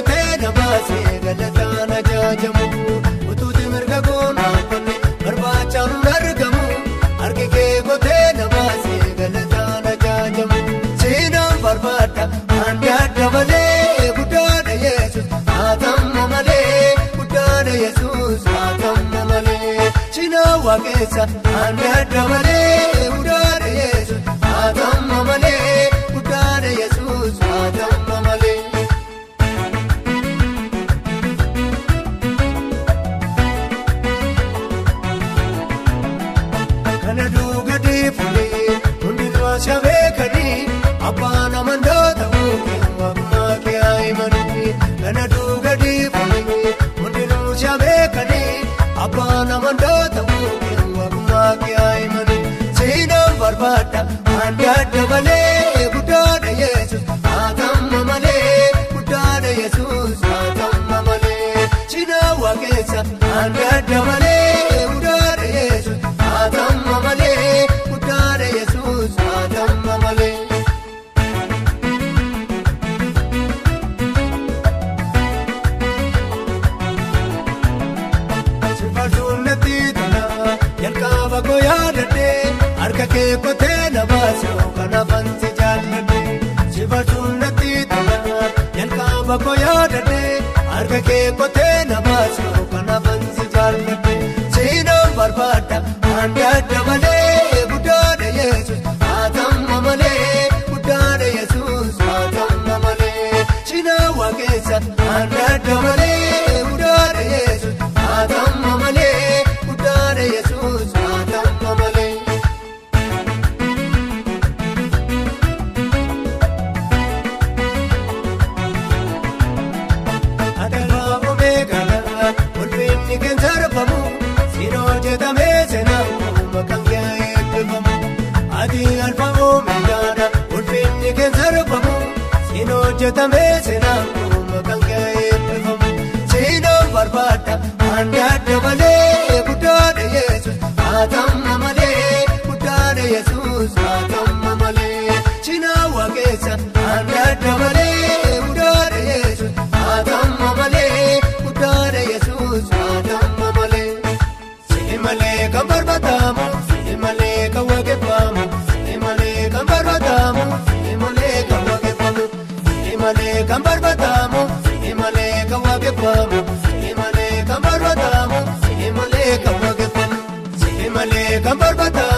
kotee nabaasee galataan ajaajamu utuuti mirga goonaafanne barbaachaan hin argamu harki kee kotee nabaasee galataan ajaajamu seenaan barbaadda hanga adda malee guddaadha Yesuus haatamma malee guddaadha Yesuus haatamma malee cinaa waaqessa hanga adda malee guddaadha Yesuus haatamma malee guddaadha Yesuus haatamma malee. Kana duugadi fulee hundinuu shabeekanii abbaan amantoota ookeen waaqummaa kee haimanii. Kana duugadi fulee hundinuu shabeekanii abbaan amantoota ookeen waaqummaa kee haimanii. Seenaan barbaadda hanga adda malee guddaadha Yesuus haatamma malee guddaadha Yesuus haatamma malee. Cinaa waaqessa hanga adda malee guddaadha Yesuus haatamma malee guddaadha Yesuus haatamma malee. Sifaatuun natti tola jalqaba koo yaadadhee harka kee kotee nabaasee kanaafan si jaalladhee. Sifaatuun natti tola jalqaba koo yaadadhee harka kee kotee nabaasee kanaafan si jaalladhee. Seenaan barbaadda hanga adda malee guddaadha Yesuus haatamma malee guddaadha Yesuus haatamma malee. Cinaa waaqessa hanga adda malee guddaadha Yesuus haatamma malee guddaadha Yesuus haatamma malee. Adalaa omeegala ulfinni kan sarbamu sinoo jedhamee seenaa maqaan kee eebbifamu. Ati alfa omeegaadha ulfinni kan sarbamu sinoo jedhamee seenaa maqaan kee eebbifamu. Seenaan barbaadda hanga adda malee guddaadha Yesuus haatamma malee guddaadha Yesuus haatamma malee. Cinaa waaqessa hanga adda malee guddaadha Yesuus haatamma malee guddaadha Yesuus haatamma malee. Si'i malee kan barbaadamu si'i malee kan waaqeffamu si'i malee kan barbaadamu si'i malee kan waaqeffamu si'i malee kan barbaadamu si'i malee kan waaqeffamu si'i malee kan barbaadamu si'i malee kan waaqeffamu si'i malee kan barbaadamu.